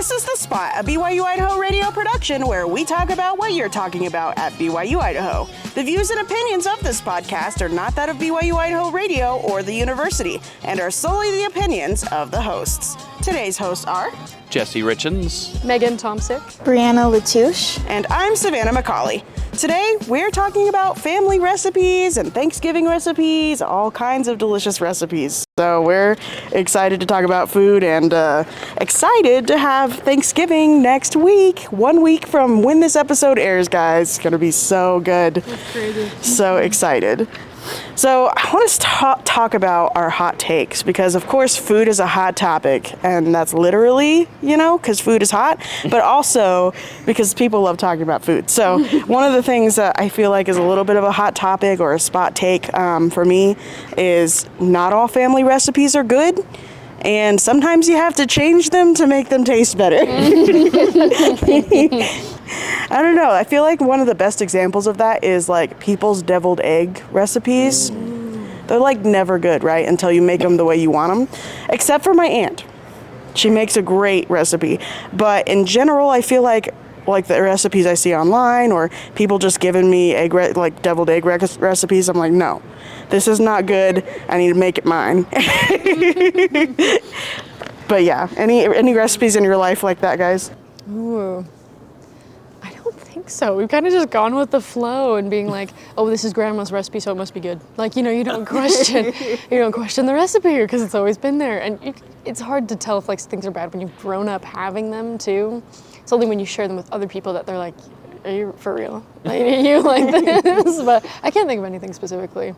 This is The Spot, a BYU-Idaho radio production where we talk about what you're talking about at BYU-Idaho. The views and opinions of this podcast are not that of BYU-Idaho Radio or the university and are solely the opinions of the hosts. Today's hosts are Jesse Richens, Megan Tomsik, Breanna Latouche, and I'm Savannah McCauley. Today, we're talking about family recipes and Thanksgiving recipes, all kinds of delicious recipes. So we're excited to talk about food and excited to have Thanksgiving next week, 1 week from when this episode airs, guys. It's going to be so good. That's crazy. So excited. So I want to talk about our hot takes because, of course, food is a hot topic, and that's literally, because food is hot, but also because people love talking about food. So one of the things that I feel like is a little bit of a hot topic or a spot take for me is not all family recipes are good, and sometimes you have to change them to make them taste better. I don't know. I feel like one of the best examples of that is like people's deviled egg recipes. They're like never good, right? Until you make them the way you want them. Except for my aunt. She makes a great recipe. But in general, I feel like the recipes I see online or people just giving me deviled egg recipes, I'm like, no, this is not good. I need to make it mine. But yeah, any recipes in your life like that, guys? Ooh. I don't think so. We've kind of just gone with the flow and being like, oh, this is grandma's recipe, so it must be good. Like, you don't question the recipe because it's always been there. And it's hard to tell if things are bad when you've grown up having them too. It's only when you share them with other people that they're like, are you for real? Like, you like this? But I can't think of anything specifically.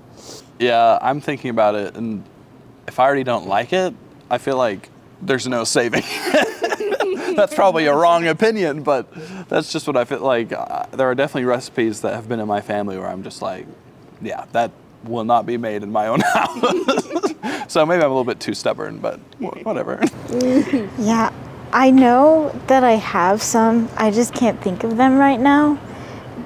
Yeah, I'm thinking about it, and if I already don't like it, I feel like there's no saving. That's probably a wrong opinion, but that's just what I feel like. There are definitely recipes that have been in my family where I'm just like, yeah, that will not be made in my own house. So maybe I'm a little bit too stubborn, but whatever. Yeah, I know that I have some. I just can't think of them right now.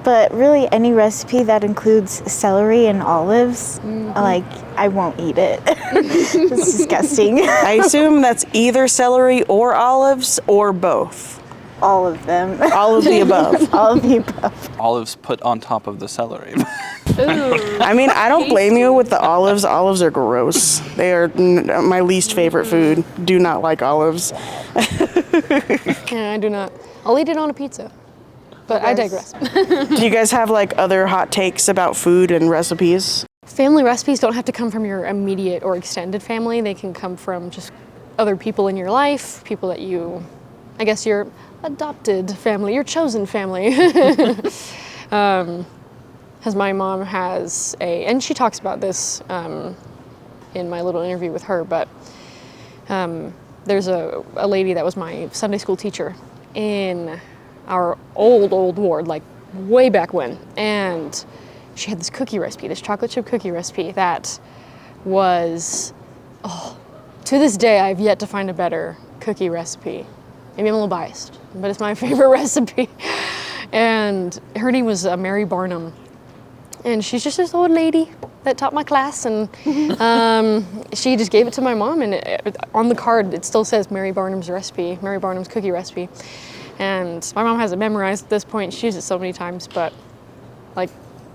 But really, any recipe that includes celery and olives, I won't eat it. It's disgusting. I assume that's either celery or olives or both. All of them. All of the above. All of the above. Olives put on top of the celery. I mean, I don't blame you with the olives. Olives are gross. They are my least favorite food. Do not like olives. Yeah, I do not. I'll eat it on a pizza. But I digress. Do you guys have other hot takes about food and recipes? Family recipes don't have to come from your immediate or extended family. They can come from just other people in your life, people that your adopted family, your chosen family. As my mom has and she talks about this in my little interview with her, but there's a lady that was my Sunday school teacher in our old ward, way back when, and she had this cookie recipe, this chocolate chip cookie recipe that was, to this day I've yet to find a better cookie recipe. Maybe I'm a little biased, but it's my favorite recipe. And her name was Mary Barnum, and she's just this old lady that taught my class, and she just gave it to my mom, and on the card it still says Mary Barnum's recipe, Mary Barnum's cookie recipe. And my mom has it memorized at this point. She used it so many times, but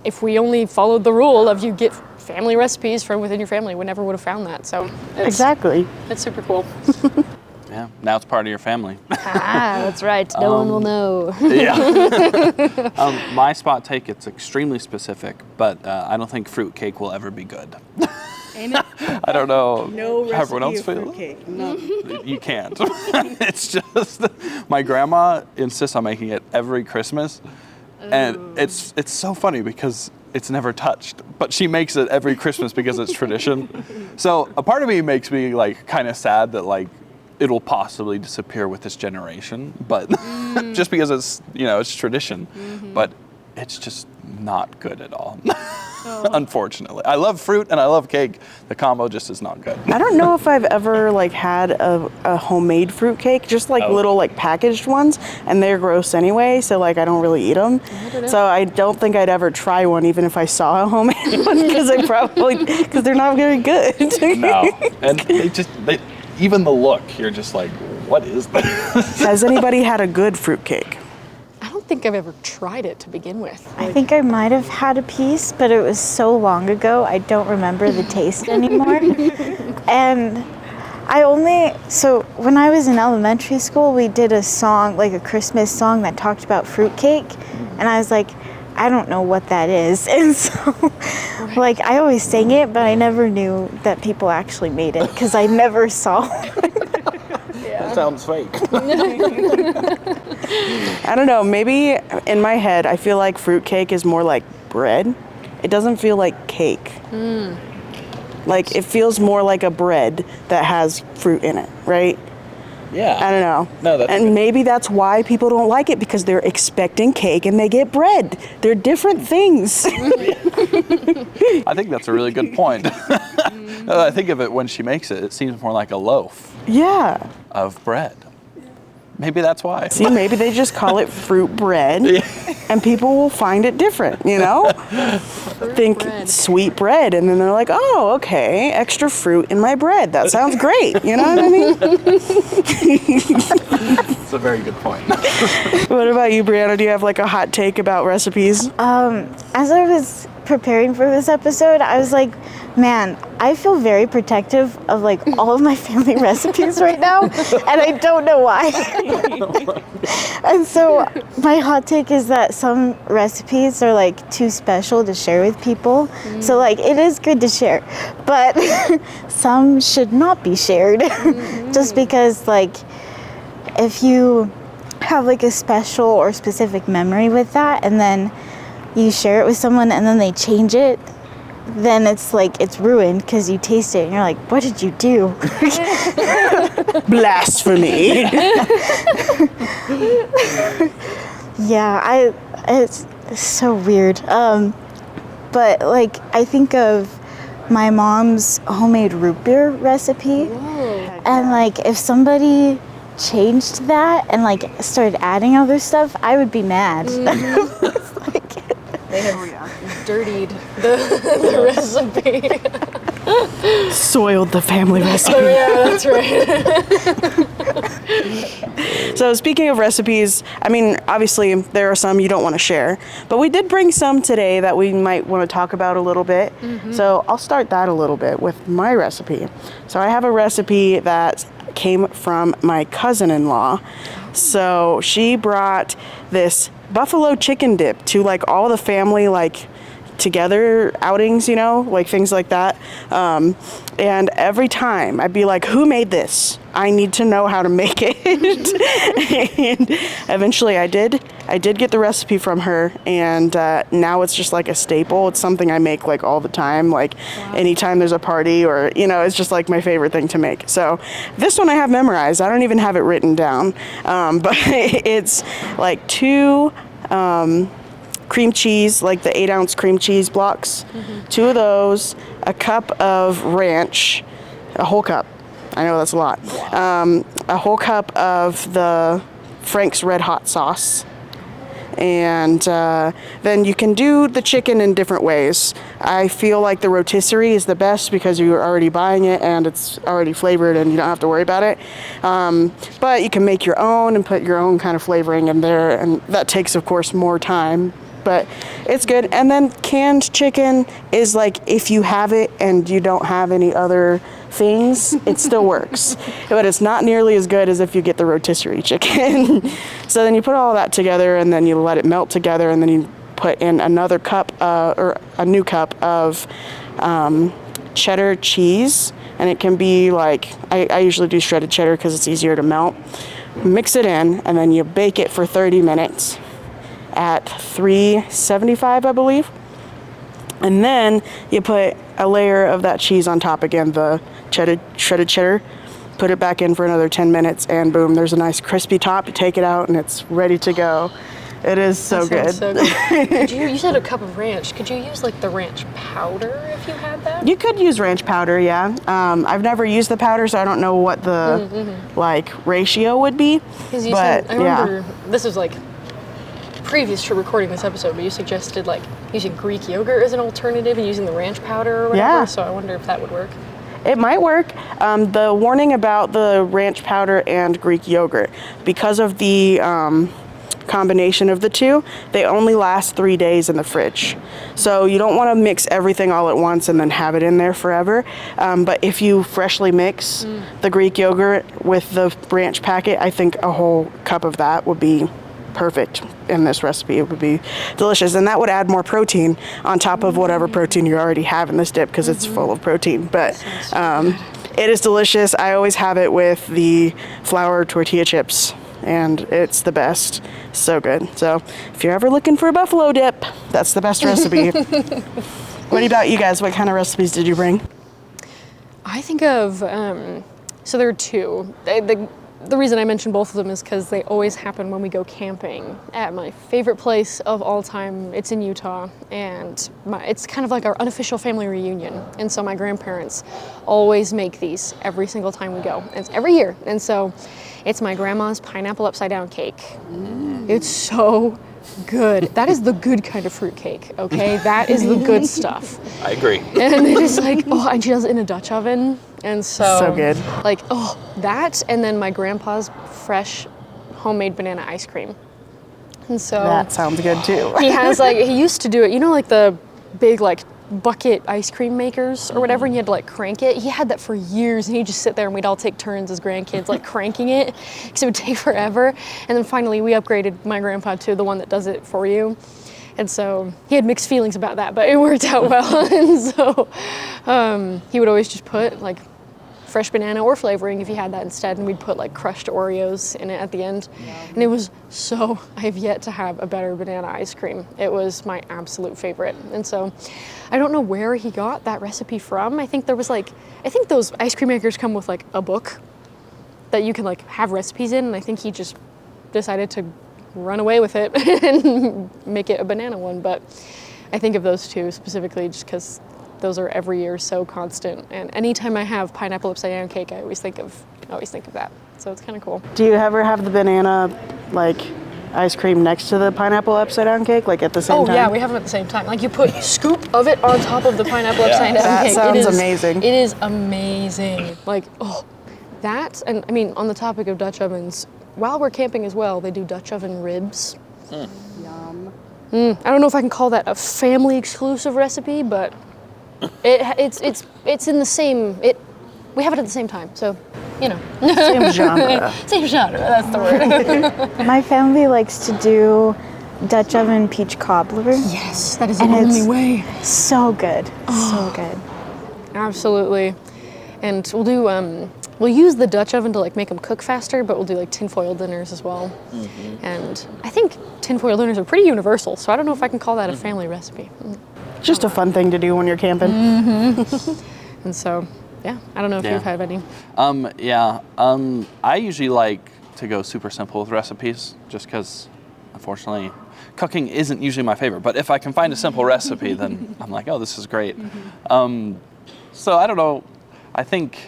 if we only followed the rule of you get family recipes from within your family, we never would have found that. So Exactly. It's super cool. Yeah, now it's part of your family. That's right. No one will know. Yeah. My spot take, it's extremely specific, but I don't think fruitcake will ever be good. I don't know how everyone else feels. No. You can't. It's just, my grandma insists on making it every Christmas. And it's so funny because it's never touched, but she makes it every Christmas because it's tradition. So a part of me makes me kind of sad that it'll possibly disappear with this generation, but just because it's tradition, but it's just not good at all. Unfortunately. I love fruit and I love cake. The combo just is not good. I don't know if I've ever had a homemade fruit cake, just little packaged ones, and they're gross anyway, so I don't really eat them. So I don't think I'd ever try one even if I saw a homemade one because they're not very good. No. And even the look, you're just like, what is this? Has anybody had a good fruitcake? I don't think I've ever tried it to begin with. I think I might have had a piece, but it was so long ago, I don't remember the taste anymore. And so when I was in elementary school, we did a song, like a Christmas song that talked about fruitcake. And I was like, I don't know what that is. And so, like, I always sang it, but I never knew that people actually made it because I never saw it. That sounds fake. I don't know, maybe in my head, I feel like fruitcake is more like bread. It doesn't feel like cake. Like, it feels more like a bread that has fruit in it, right? Yeah. I don't know. No, that's and maybe that's why people don't like it, because they're expecting cake and they get bread. They're different things. I think that's a really good point. I think of it when she makes it, it seems more like a loaf Yeah. of bread. Maybe that's why. See, maybe they just call it fruit bread, and people will find it different, you know? Think bread. sweet bread, and then they're like, oh, okay, extra fruit in my bread. That sounds great, you know what I mean? It's a very good point. What about you, Breanna? Do you have like a hot take about recipes? As I was preparing for this episode, I was like, man, I feel very protective of like all of my family recipes right now, and I don't know why. And so my hot take is that some recipes are like too special to share with people. So like it is good to share, but some should not be shared. Just because like if you have like a special or specific memory with that and then you share it with someone and then they change it, then it's like it's ruined because you taste it and you're like, what did you do? Blasphemy. Yeah, it's so weird. But like I think of my mom's homemade root beer recipe. And like if somebody changed that and like started adding other stuff, I would be mad. They have dirtied the recipe. Soiled the family recipe. Yeah, that's right. So speaking of recipes, I mean, obviously there are some you don't want to share, but we did bring some today that we might want to talk about a little bit. So I'll start that a little bit with my recipe. So I have a recipe that came from my cousin-in-law. So she brought this buffalo chicken dip to like all the family like together outings, you know, like things like that. And every time I'd be like, who made this? I need to know how to make it. And eventually I did get the recipe from her, and now it's just like a staple. It's something I make like all the time, like anytime there's a party or, you know, it's just like my favorite thing to make. So this one I have memorized. I don't even have it written down, but it's like 2 cream cheese, like the 8-ounce cream cheese blocks, 2 of those, a cup of ranch, a whole cup. I know that's a lot. A whole cup of the Frank's Red Hot sauce. And then you can do the chicken in different ways. I feel like the rotisserie is the best because you're already buying it and it's already flavored and you don't have to worry about it. But you can make your own and put your own kind of flavoring in there, and that takes, of course, more time. But it's good. And then canned chicken is like if you have it and you don't have any other things, it still works. But it's not nearly as good as if you get the rotisserie chicken. So then you put all that together and then you let it melt together, and then you put in another cup or a new cup of cheddar cheese. And it can be like, I usually do shredded cheddar because it's easier to melt. Mix it in and then you bake it for 30 minutes. At 375, I believe. And then you put a layer of that cheese on top again, the shredded cheddar. Put it back in for another 10 minutes, and boom, there's a nice crispy top. You take it out, and it's ready to go. It is so good. So good. You said a cup of ranch. Could you use like the ranch powder if you had that? You could use ranch powder, yeah. I've never used the powder, so I don't know what the like ratio would be. Because you said, I remember this was like previous to recording this episode, but you suggested like using Greek yogurt as an alternative and using the ranch powder or whatever. Yeah. So I wonder if that would work. It might work. The warning about the ranch powder and Greek yogurt, because of the combination of the two, they only last 3 days in the fridge. So you don't want to mix everything all at once and then have it in there forever. But if you freshly mix the Greek yogurt with the ranch packet, I think a whole cup of that would be perfect in this recipe. It would be delicious, and that would add more protein on top of whatever protein you already have in this dip, because it's full of protein. But it is delicious. I always have it with the flour tortilla chips, and it's the best. So good. So if you're ever looking for a buffalo dip, that's the best recipe. What about you guys? What kind of recipes did you bring? I think of, so there are two. The reason I mention both of them is because they always happen when we go camping at my favorite place of all time. It's in Utah, and it's kind of like our unofficial family reunion. And so my grandparents always make these every single time we go. It's every year. And so it's my grandma's pineapple upside down cake. It's so good. That is the good kind of fruit cake, okay? That is the good stuff. I agree. And it is like, and she does it in a Dutch oven. And so good. Like, that, and then my grandpa's fresh homemade banana ice cream. And so That sounds good too. he used to do it, like the big bucket ice cream makers or whatever, and you had to crank it. He had that for years, and he'd just sit there and we'd all take turns as grandkids cranking it, because it would take forever. And then finally we upgraded my grandpa to the one that does it for you. And so he had mixed feelings about that, but it worked out well. And so he would always just put fresh banana or flavoring if he had that instead, and we'd put crushed Oreos in it at the end. And it was I have yet to have a better banana ice cream. It was my absolute favorite. And so I don't know where he got that recipe from. I think there was I think those ice cream makers come with a book that you can have recipes in, and I think he just decided to run away with it and make it a banana one. But I think of those two specifically just because those are every year so constant, and anytime I have pineapple upside down cake, I always think of that. So it's kind of cool. Do you ever have the banana ice cream next to the pineapple upside down cake, at the same time? Oh yeah, we have them at the same time. You put a scoop of it on top of the pineapple upside down that cake. Sounds amazing. It is amazing. That, and I mean, on the topic of Dutch ovens, while we're camping as well, they do Dutch oven ribs. Yum. I don't know if I can call that a family exclusive recipe, but it's in the same, we have it at the same time, so, Same genre. Same genre, that's the word. My family likes to do Dutch oven peach cobbler. Yes, that is the only way. So good. So good. Absolutely. And we'll do, we'll use the Dutch oven to make them cook faster, but we'll do tinfoil dinners as well. And I think tinfoil dinners are pretty universal, so I don't know if I can call that a family recipe. Just a fun thing to do when you're camping. And so, yeah, I don't know if you've had any. I usually like to go super simple with recipes, just because, unfortunately, cooking isn't usually my favorite. But if I can find a simple recipe, then I'm like, oh, this is great. So I don't know. I think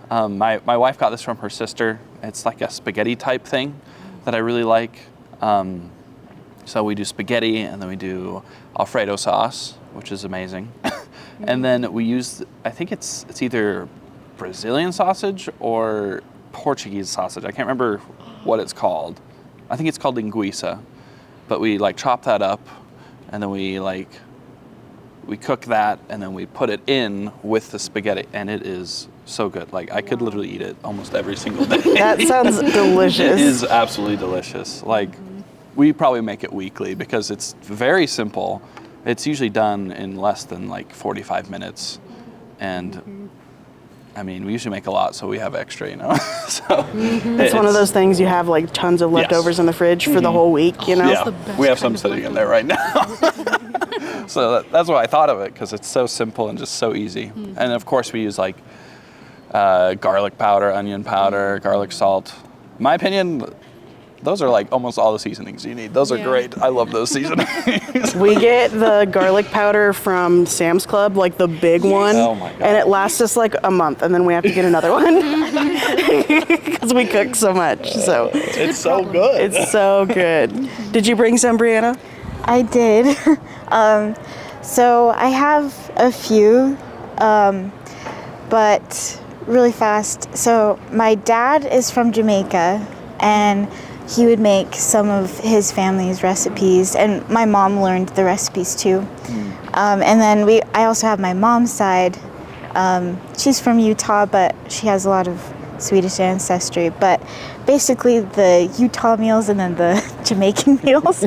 my wife got this from her sister. It's like a spaghetti type thing that I really like. So we do spaghetti, and then we do Alfredo sauce, which is amazing. And then we use, I think it's either Brazilian sausage or Portuguese sausage. I can't remember what it's called. I think it's called linguiça. But we chop that up, and then we cook that, and then we put it in with the spaghetti, and it is so good. I could literally eat it almost every single day. That sounds delicious. It is absolutely delicious. We probably make it weekly because it's very simple. It's usually done in less than 45 minutes. And I mean, we usually make a lot, so we have extra, So It's one of those things you have tons of leftovers in the fridge for the whole week, Yeah, we have some sitting in there right now. So that's why I thought of it, because it's so simple and just so easy. And of course we use garlic powder, onion powder, garlic salt. In my opinion, those are almost all the seasonings you need. Those are great. I love those seasonings. We get the garlic powder from Sam's Club, the big one. Oh my God. And it lasts us a month, and then we have to get another one because we cook so much. So It's so good. it's so good. Did you bring some, Breanna? I did. So I have a few, but really fast. So my dad is from Jamaica, and he would make some of his family's recipes, and my mom learned the recipes too. And then I also have my mom's side. She's from Utah, but she has a lot of Swedish ancestry. But basically the Utah meals and then the Jamaican meals.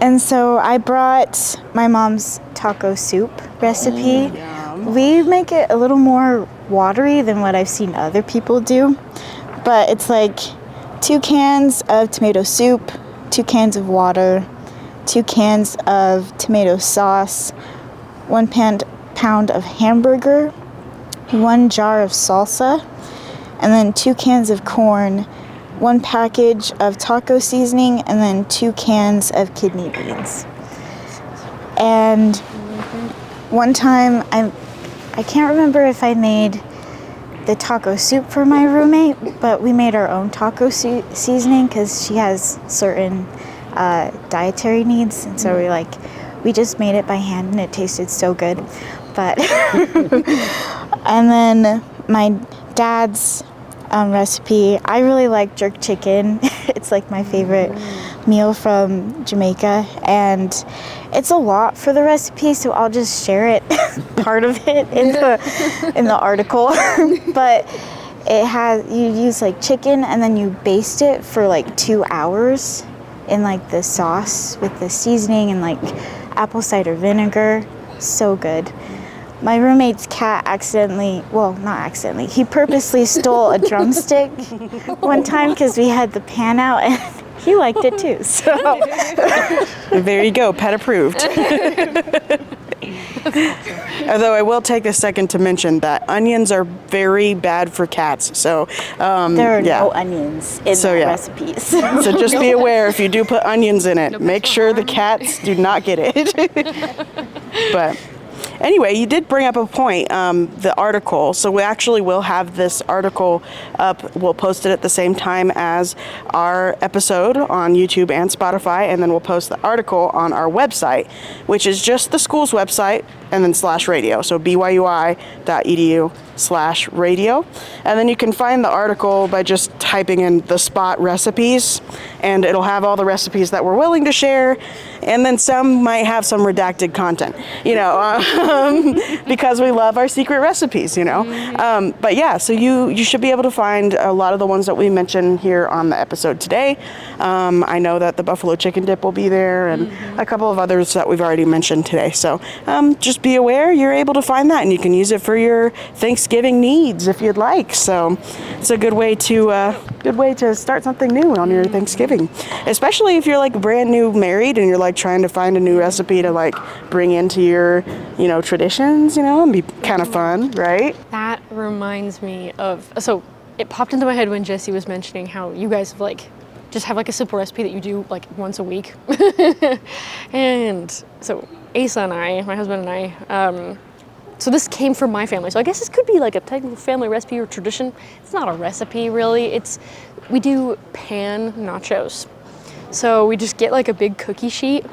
And so I brought my mom's taco soup recipe. We make it a little more watery than what I've seen other people do. But it's like 2 cans of tomato soup, 2 cans of water, 2 cans of tomato sauce, 1 pound of hamburger, 1 jar of salsa, and then 2 cans of corn, 1 package of taco seasoning, and then 2 cans of kidney beans. And one time, I can't remember if I made the taco soup for my roommate, but we made our own taco seasoning because she has certain dietary needs, and so we just made it by hand, and it tasted so good. But and then my dad's recipe, I really like jerk chicken. It's like my favorite meal from Jamaica, and it's a lot for the recipe, so I'll just share it, part of it in the article. But you use like chicken, and then you baste it for like 2 hours in like the sauce with the seasoning and like apple cider vinegar. So good. My roommate's cat he purposely stole a drumstick one time because we had the pan out, and he liked it too. So there you go, pet approved. Although I will take a second to mention that onions are very bad for cats. So there are no onions in the recipes. So just be aware, if you do put onions in it, make sure the cats do not get it. But anyway, you did bring up a point, the article. So we actually will have this article up. We'll post it at the same time as our episode on YouTube and Spotify, and then we'll post the article on our website, which is just the school's website and then /radio. So BYUI.edu/radio. And then you can find the article by just typing in the spot recipes, and it'll have all the recipes that we're willing to share. And then some might have some redacted content, because we love our secret recipes, But yeah, so you should be able to find a lot of the ones that we mentioned here on the episode today. I know that the buffalo chicken dip will be there, and a couple of others that we've already mentioned today. So just be aware you're able to find that, and you can use it for your Thanksgiving needs if you'd like. So it's a good way to start something new on your Thanksgiving, especially if you're like brand new married and you're like trying to find a new recipe to like bring into your traditions, and be kind of fun, right? That reminds me of, so it popped into my head when Jesse was mentioning how you guys have just have a simple recipe that you do once a week. And so Asa and I, my husband and I, so this came from my family. So I guess this could be a technical family recipe or tradition. It's not a recipe really. We do pan nachos. So we just get a big cookie sheet.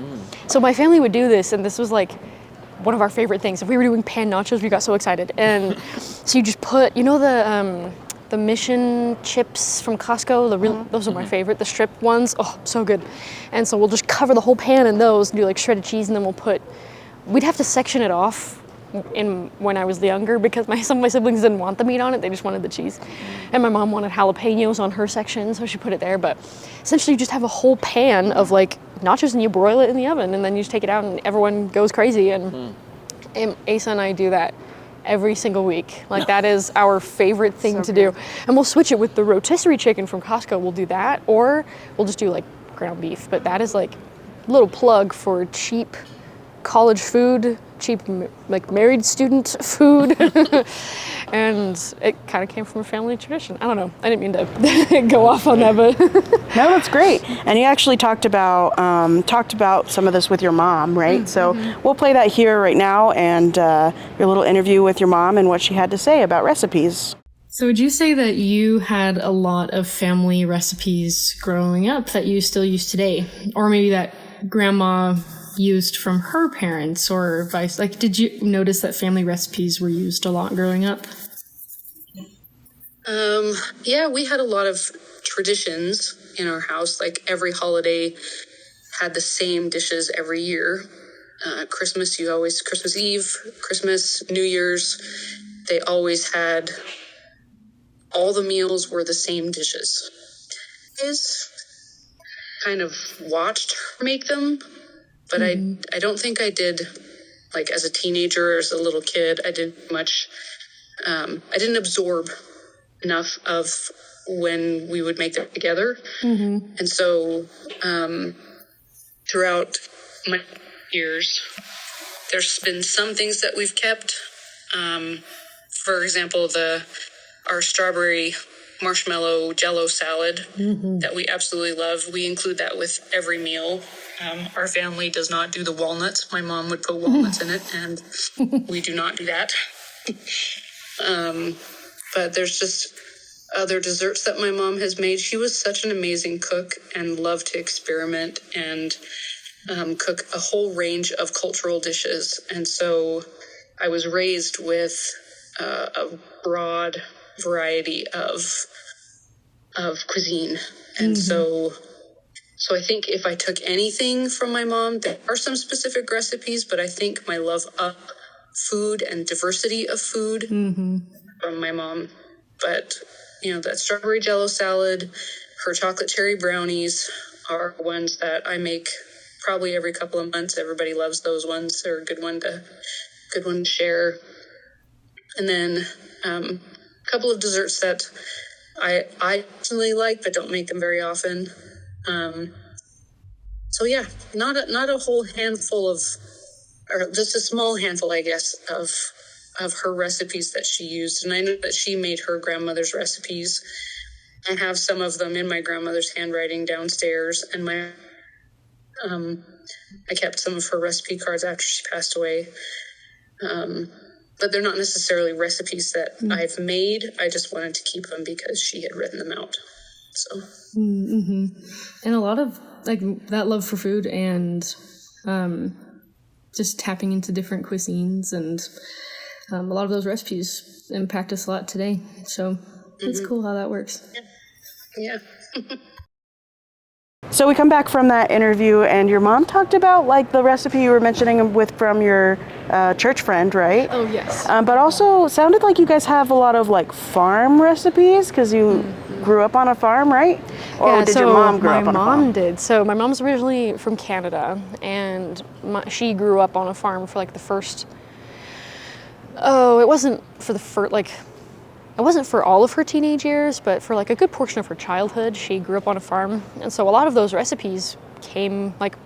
So my family would do this, and this was one of our favorite things. If we were doing pan nachos, we got so excited. And so you just put, the Mission chips from Costco, those are my favorite, the strip ones. Oh, so good. And so we'll just cover the whole pan in those and do shredded cheese, and then we'd have to section it off when I was younger because some of my siblings didn't want the meat on it, they just wanted the cheese. And my mom wanted jalapenos on her section, so she put it there. But essentially you just have a whole pan of nachos, and you broil it in the oven, and then you just take it out and everyone goes crazy. And Asa and I do that every single week. That is our favorite thing to do. And we'll switch it with the rotisserie chicken from Costco. We'll do that, or we'll just do ground beef. But that is a little plug for cheap college food, cheap married student food. And it kind of came from a family tradition. I don't know. I didn't mean to go off on that, but no, that's great. And you actually talked about some of this with your mom, right? Mm-hmm. So we'll play that here right now, and your little interview with your mom and what she had to say about recipes. So would you say that you had a lot of family recipes growing up that you still use today? Or maybe that grandma used from her parents or vice? Like, did you notice that family recipes were used a lot growing up? Yeah, we had a lot of traditions in our house. Like every holiday had the same dishes every year. Christmas Eve, Christmas, New Year's, they always had, all the meals were the same dishes. Is kind of watched her make them, but I don't think I did, like as a teenager or as a little kid, I didn't much, I didn't absorb enough of when we would make them together. And so throughout my years, there's been some things that we've kept. For example, our strawberry marshmallow jello salad that we absolutely love. We include that with every meal. Our family does not do the walnuts. My mom would put walnuts in it, and we do not do that. But there's just other desserts that my mom has made. She was such an amazing cook and loved to experiment and cook a whole range of cultural dishes. And so I was raised with a broad variety of cuisine. And so I think if I took anything from my mom, there are some specific recipes, but I think my love of food and diversity of food from my mom. But, that strawberry jello salad, her chocolate cherry brownies are ones that I make probably every couple of months. Everybody loves those ones. They're a good one to share. And then a couple of desserts that I personally like, but don't make them very often. So yeah, not a whole handful or just a small handful, I guess, of her recipes that she used. And I know that she made her grandmother's recipes. I have some of them in my grandmother's handwriting downstairs, and I kept some of her recipe cards after she passed away. But they're not necessarily recipes that I've made. I just wanted to keep them because she had written them out. So. And a lot of that love for food and just tapping into different cuisines, and a lot of those recipes impact us a lot today. So it's cool how that works. Yeah. So we come back from that interview, and your mom talked about the recipe you were mentioning from your church friend, right? Oh, yes. But also sounded like you guys have a lot of farm recipes because you grew up on a farm, right? Or did your mom grow up on a farm? My mom did. So my mom's originally from Canada, and she grew up on a farm for the first. Oh, it wasn't for the first it wasn't for all of her teenage years, but for a good portion of her childhood, she grew up on a farm. And so a lot of those recipes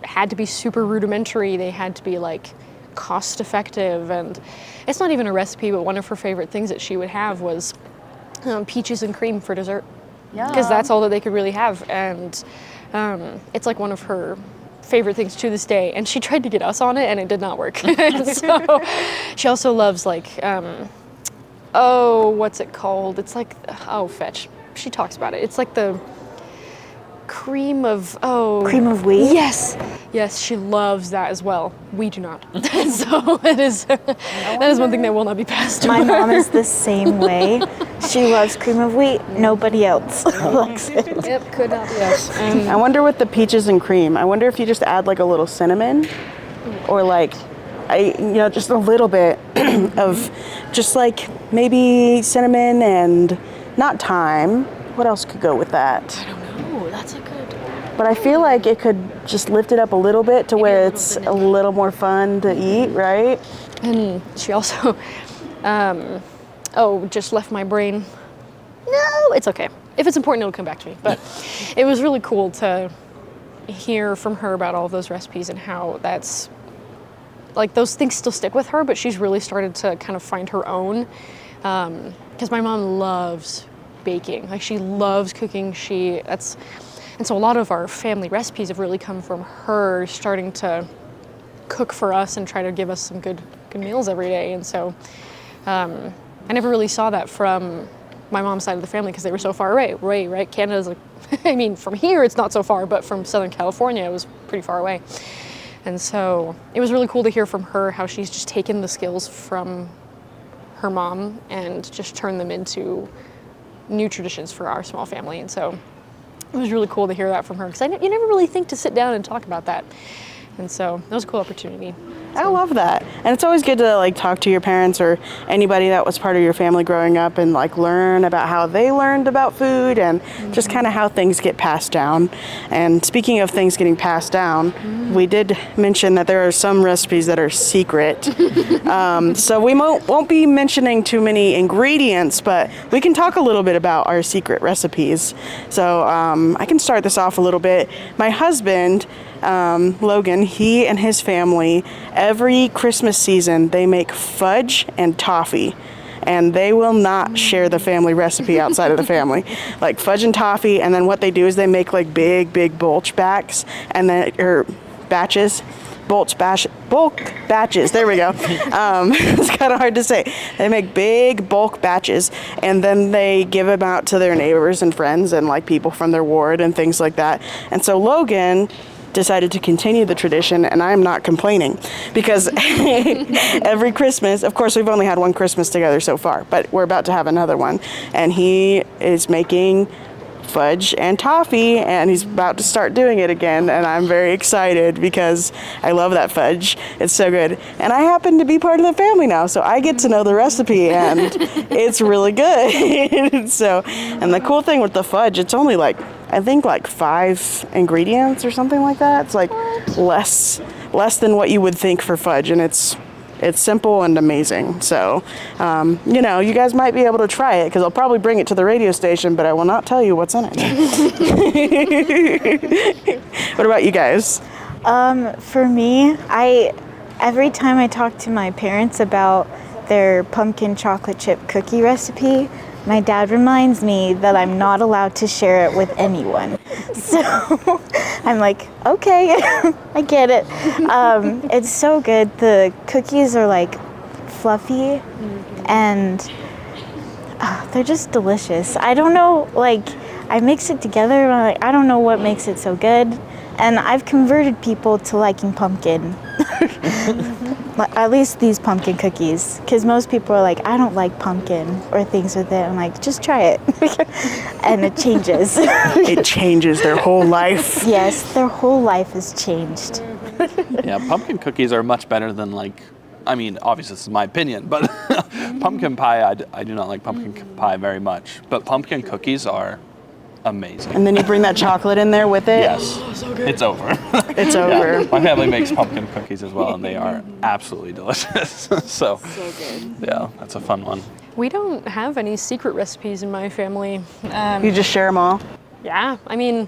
had to be super rudimentary. They had to be cost effective. And it's not even a recipe, but one of her favorite things that she would have was peaches and cream for dessert. Yeah. Because that's all that they could really have. And it's one of her favorite things to this day. And she tried to get us on it, and it did not work. So she also loves what's it called? It's fetch. She talks about it. It's the cream of wheat? Yes, she loves that as well. We do not. So that is one thing that will not be passed My over. mom is the same way. She loves cream of wheat. Nobody else likes it. Yep, could not be us. I wonder with the peaches and cream, I wonder if you just add a little cinnamon or just a little bit of just maybe cinnamon and not thyme. What else could go with that? I don't know. That's a good. But I feel like it could just lift it up a little bit to where it's a little more fun to eat, right? And she also, just left my brain. No, it's okay. If it's important, it'll come back to me. But it was really cool to hear from her about all of those recipes and how that's. Those things still stick with her, but she's really started to kind of find her own. Because my mom loves baking. She loves cooking. And so a lot of our family recipes have really come from her starting to cook for us and try to give us some good meals every day. And so I never really saw that from my mom's side of the family because they were so far away, right? Canada's from here it's not so far, but from Southern California it was pretty far away. And so it was really cool to hear from her how she's just taken the skills from her mom and just turned them into new traditions for our small family. And so it was really cool to hear that from her, because you never really think to sit down and talk about that. And so that was a cool opportunity. I love that. And it's always good to like talk to your parents or anybody that was part of your family growing up and like learn about how they learned about food and just kind of how things get passed down. And speaking of things getting passed down, we did mention that there are some recipes that are secret. So we won't be mentioning too many ingredients, but we can talk a little bit about our secret recipes. So I can start this off a little bit. My husband, Logan, he and his family, every Christmas season, they make fudge and toffee. And they will not share the family recipe outside of the family. Like fudge and toffee, and then what they do is they make like big bulk backs, and then, or batches. Bulk batches, there we go. It's kind of hard to say. They make big bulk batches, and then they give them out to their neighbors and friends and like people from their ward and things like that. And so Logan decided to continue the tradition, and I'm not complaining, because every Christmas, of course we've only had one Christmas together so far, but we're about to have another one, and he is making fudge and toffee, and he's about to start doing it again, and I'm very excited because I love that fudge. It's so good, and I happen to be part of the family now, so I get to know the recipe, and it's really good. So, and the cool thing with the fudge, it's only like, I think like 5 ingredients or something like that. It's like less than what you would think for fudge, and it's simple and amazing. So, you guys might be able to try it, because I'll probably bring it to the radio station, but I will not tell you what's in it. What about you guys? For me, every time I talk to my parents about their pumpkin chocolate chip cookie recipe, my dad reminds me that I'm not allowed to share it with anyone. So I'm like, okay, I get it. It's so good. The cookies are like fluffy and they're just delicious. I don't know, like I mix it together and I'm like, I don't know what makes it so good. And I've converted people to liking pumpkin. At least these pumpkin cookies, because most people are like, I don't like pumpkin or things with it. I'm like, just try it. And it changes. It changes their whole life. Yes, their whole life has changed. Yeah, pumpkin cookies are much better than obviously this is my opinion, but pumpkin pie, I do not like pumpkin pie very much, but pumpkin cookies are amazing. And then you bring that chocolate in there with it? Yes. Oh, so good. It's over. It's over. Yeah. My family makes pumpkin cookies as well, and they are absolutely delicious. So good. Yeah, that's a fun one. We don't have any secret recipes in my family. You just share them all? Yeah, I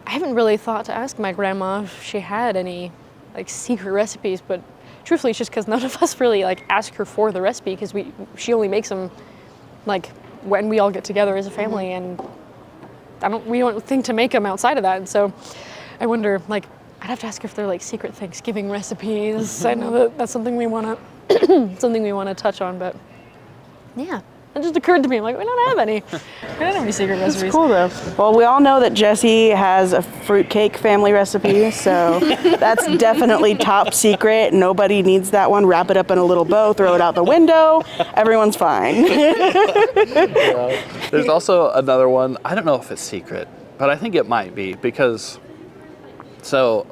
haven't really thought to ask my grandma if she had any like secret recipes, but truthfully it's just because none of us really like ask her for the recipe, because she only makes them like when we all get together as a family, and we don't think to make them outside of that. And so I wonder, like, I'd have to ask if they're like secret Thanksgiving recipes. I know that's something we want to touch on, but yeah, it just occurred to me. I'm like, we don't have any secret recipes. It's cool though. Well, we all know that Jessie has a fruitcake family recipe, so that's definitely top secret. Nobody needs that one. Wrap it up in a little bow, throw it out the window. Everyone's fine. There's also another one. I don't know if it's secret, but I think it might be, because so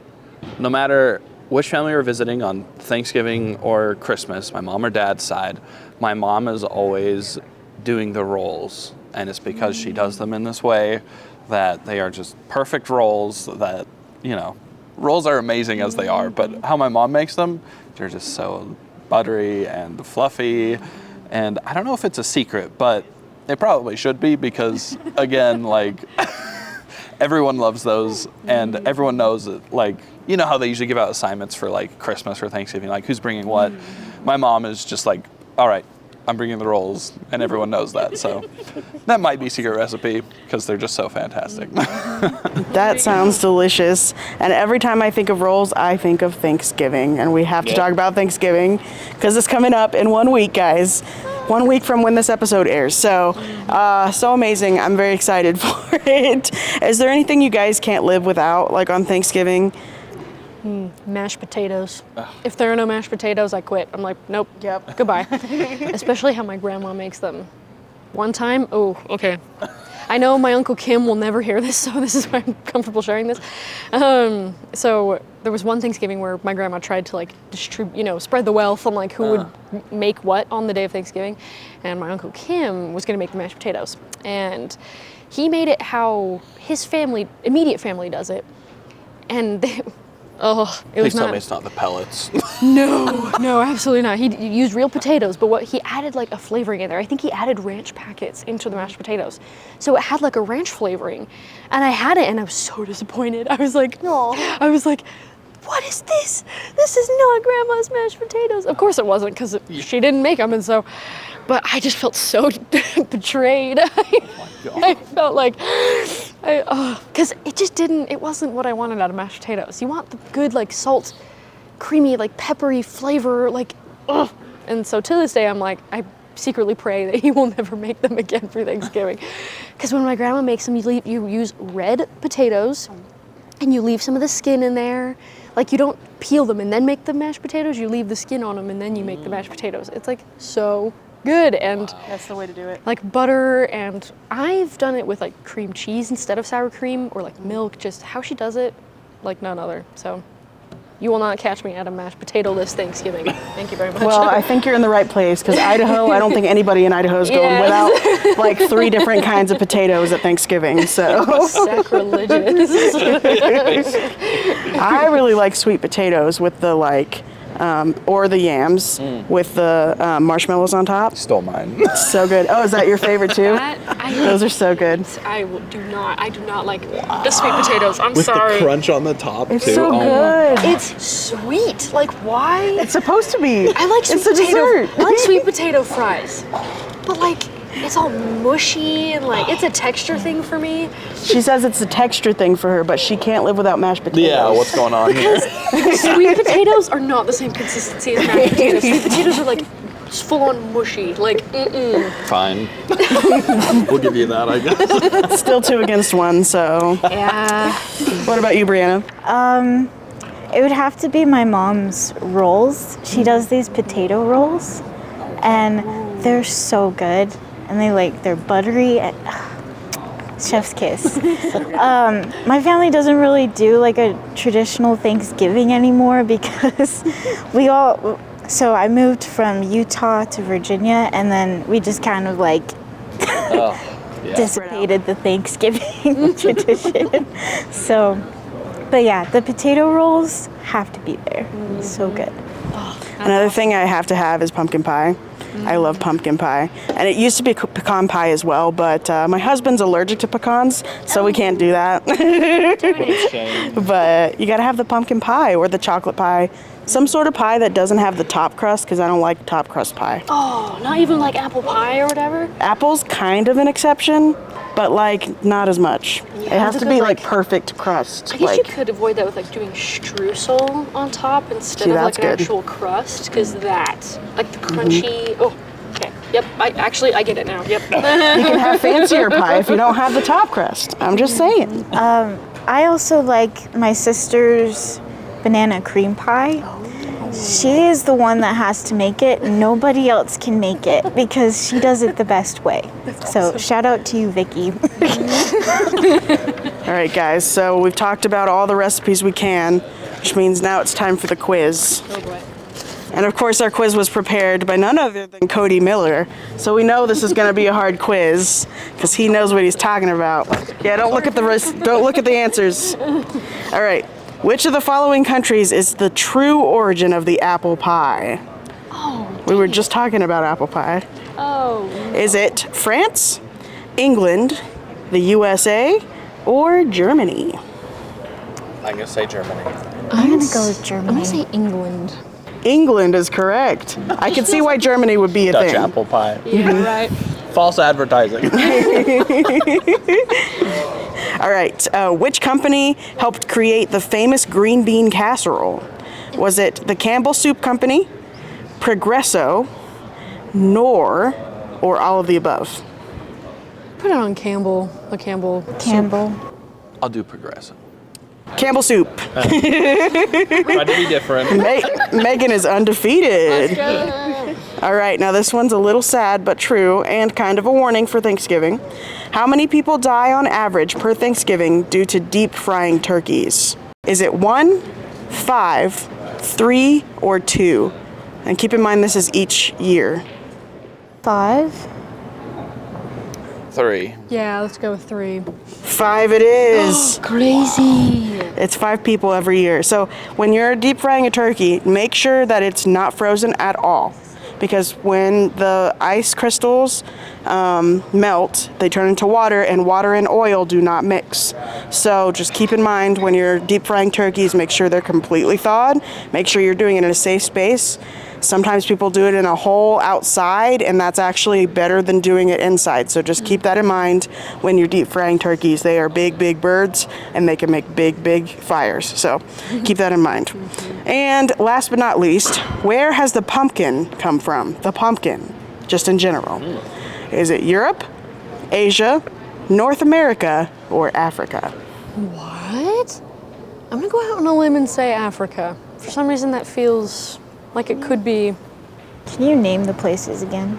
no matter which family we're visiting on Thanksgiving or Christmas, my mom or dad's side, my mom is always doing the rolls, and it's because she does them in this way that they are just perfect rolls. That, rolls are amazing as they are, but how my mom makes them, they're just so buttery and fluffy. And I don't know if it's a secret, but it probably should be, because again, like everyone loves those, and everyone knows that, like, how they usually give out assignments for like Christmas or Thanksgiving, like who's bringing what. My mom is just like, all right, I'm bringing the rolls, and everyone knows that. So that might be secret recipe, because they're just so fantastic. That sounds delicious. And every time I think of rolls, I think of Thanksgiving. And we have to talk about Thanksgiving, because it's coming up in 1 week, guys. 1 week from when this episode airs. So, so amazing. I'm very excited for it. Is there anything you guys can't live without, like on Thanksgiving? Mashed potatoes. If there are no mashed potatoes, I quit. I'm like, nope. Yep. Goodbye. Especially how my grandma makes them. One time, oh, okay. I know my Uncle Kim will never hear this, so this is why I'm comfortable sharing this. So there was one Thanksgiving where my grandma tried to like spread the wealth on like who would make what on the day of Thanksgiving. And my Uncle Kim was gonna make the mashed potatoes. And he made it how his family, immediate family does it. And it was Please tell not. me it's not the pellets. No, absolutely not. He used real potatoes, but he added like a flavoring in there. I think he added ranch packets into the mashed potatoes. So it had like a ranch flavoring. And I had it and I was so disappointed. I was like, what is this? This is not Grandma's mashed potatoes. Of course it wasn't, because she didn't make them, and so, but I just felt so betrayed. I felt like, because it wasn't what I wanted out of mashed potatoes. You want the good, like, salt, creamy, like, peppery flavor, like, ugh. And so to this day, I'm like, I secretly pray that he will never make them again for Thanksgiving. Because when my grandma makes them, you use red potatoes, and you leave some of the skin in there. Like, you don't peel them and then make the mashed potatoes, you leave the skin on them and then you make the mashed potatoes. It's like so good. And That's the way to do it. like butter, and I've done it with like cream cheese instead of sour cream, or like milk, just how she does it, like none other. So you will not catch me at a mashed potato this Thanksgiving. Thank you very much. Well, I think you're in the right place, because Idaho, I don't think anybody in Idaho is going without like 3 different kinds of potatoes at Thanksgiving. So sacrilegious. I really like sweet potatoes with the or the yams with the marshmallows on top. Stole mine. So good. Oh, is that your favorite too? Those are so good. I do not like the sweet potatoes. I'm With sorry. the crunch on the top, It's too. so Oh my- good. It's sweet. Like, why? It's supposed to be. I like sweet It's a potato. dessert. I like sweet potato fries, but like it's all mushy and like it's a texture thing for me. She says it's a texture thing for her, but she can't live without mashed potatoes. Yeah, what's going on here? Sweet potatoes are not the same consistency as mashed potatoes. Sweet potatoes are like full on mushy. Like, Fine. We'll give you that, I guess. Still 2 against 1, so. Yeah. What about you, Breanna? It would have to be my mom's rolls. She does these potato rolls, and they're so good. And they're buttery. And, chef's kiss. My family doesn't really do like a traditional Thanksgiving anymore, because so I moved from Utah to Virginia, and then we just kind of like dissipated the Thanksgiving tradition. So, but yeah, the potato rolls have to be there. So good. Another thing I have to have is pumpkin pie. I love pumpkin pie. And it used to be pecan pie as well, but my husband's allergic to pecans, so we can't do that. But you gotta have the pumpkin pie or the chocolate pie. Some sort of pie that doesn't have the top crust, because I don't like top crust pie. Oh, not even like apple pie or whatever? Apple's kind of an exception, but like not as much. It has to be like perfect crust. I guess like, you could avoid that with like doing streusel on top instead of like that's an good. actual crust, because that, like the crunchy, oh, okay, yep, I get it now, yep. you can have fancier pie if you don't have the top crust. I'm just saying. I also like my sister's banana cream pie. She is the one that has to make it. Nobody else can make it because she does it the best way. So shout out to you, Vicky. All right, guys, so we've talked about all the recipes we can, which means now it's time for the quiz. Oh boy. And of course, our quiz was prepared by none other than Cody Miller. So we know this is going to be a hard quiz because he knows what he's talking about. Yeah, don't look at the answers. All right. Which of the following countries is the true origin of the apple pie? Oh. We were just talking about apple pie. Oh. Is it France, England, the USA, or Germany? I'm going to say Germany. I'm gonna go with I'm Germany. gonna say England. England is correct. I can see why Germany would be a Dutch thing. apple pie. Yeah, right. False advertising. All right. Which company helped create the famous green bean casserole? Was it the Campbell Soup Company, Progresso, Knorr, or all of the above? Put it on Campbell. A Campbell. Campbell. I'll do Progresso. Campbell soup. Tried to be different. Megan is undefeated. Let's go. All right, now this one's a little sad but true and kind of a warning for Thanksgiving. How many people die on average per Thanksgiving due to deep frying turkeys? Is it 1, 5, 3, or 2? And keep in mind this is each year. 5. 3. Yeah, let's go with 3. 5 it is. Crazy. It's 5 people every year. So when you're deep frying a turkey, make sure that it's not frozen at all. Because when the ice crystals melt, they turn into water, and water and oil do not mix. So just keep in mind when you're deep frying turkeys, make sure they're completely thawed. Make sure you're doing it in a safe space. Sometimes people do it in a hole outside, and that's actually better than doing it inside. So just keep that in mind when you're deep frying turkeys. They are big, big birds, and they can make big, big fires. So keep that in mind. And last but not least, where has the pumpkin come from? The pumpkin, just in general. Is it Europe, Asia, North America, or Africa? What? I'm gonna go out on a limb and say Africa. For some reason that feels like it could be. Can you name the places again?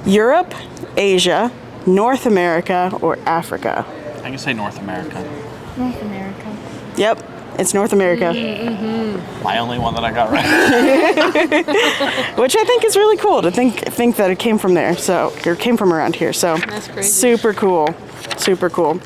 Europe, Asia, North America, or Africa? I can say North America. North America. Yep, it's North America. My only one that I got right. Which I think is really cool to think that it came from there. So, or came from around here. So, That's crazy. super cool. Super cool.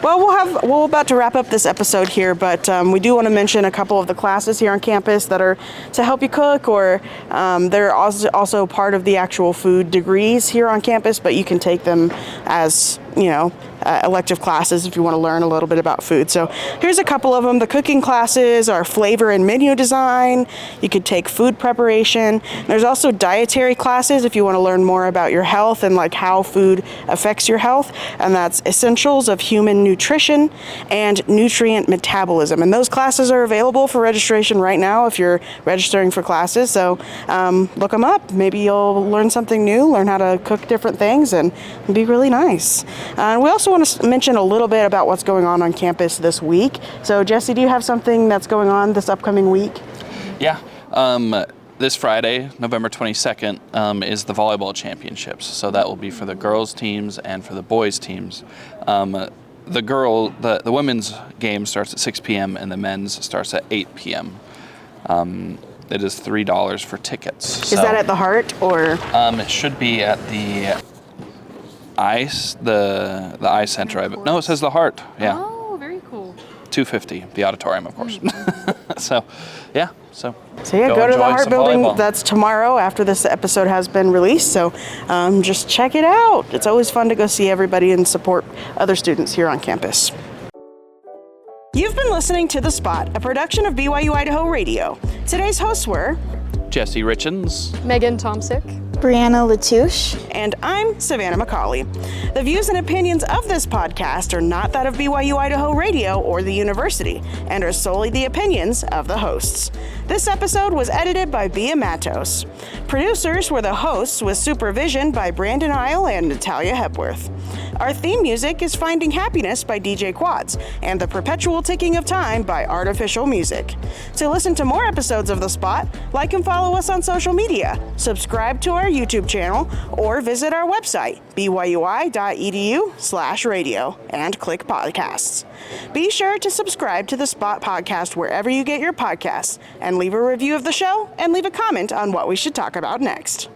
Well, we're about to wrap up this episode here, but we do want to mention a couple of the classes here on campus that are to help you cook, or they're also part of the actual food degrees here on campus, but you can take them as, elective classes if you want to learn a little bit about food. So here's a couple of them. The cooking classes are flavor and menu design. You could take food preparation. There's also dietary classes if you want to learn more about your health and like how food affects your health, and that's essentials of human nutrition and nutrient metabolism. And those classes are available for registration right now if you're registering for classes. So look them up. Maybe you'll learn something new, learn how to cook different things, and it'll be really nice. And we also want to mention a little bit about what's going on campus this week. So Jesse, do you have something that's going on this upcoming week? Yeah. This Friday, November 22nd, is the volleyball championships. So that will be for the girls teams and for the boys teams. The women's game starts at 6 p.m. and the men's starts at 8 p.m. It is $3 for tickets. Is that at the Heart or? It should be at the Ice, the Ice Center. No, it says the Heart. Yeah. Oh, very cool. $250, the auditorium, of course. So, yeah. So yeah, go to the enjoy Heart some Building. volleyball. That's tomorrow after this episode has been released. So just check it out. It's always fun to go see everybody and support other students here on campus. You've been listening to The Spot, a production of BYU-Idaho Radio. Today's hosts were Jesse Richens, Megan Tomsik. Breanna Latouche. and I'm Savannah McCauley. The views and opinions of this podcast are not that of BYU-Idaho Radio or the university, and are solely the opinions of the hosts. This episode was edited by Bea Matos. Producers were the hosts with supervision by Brandon Isle and Natalia Hepworth. Our theme music is Finding Happiness by DJ Quads and The Perpetual Ticking of Time by Artificial Music. To listen to more episodes of The Spot, like and follow us on social media, subscribe to our YouTube channel, or visit our website, byu.edu/radio, and click podcasts. Be sure to subscribe to The Spot podcast wherever you get your podcasts, and leave a review of the show and leave a comment on what we should talk about next.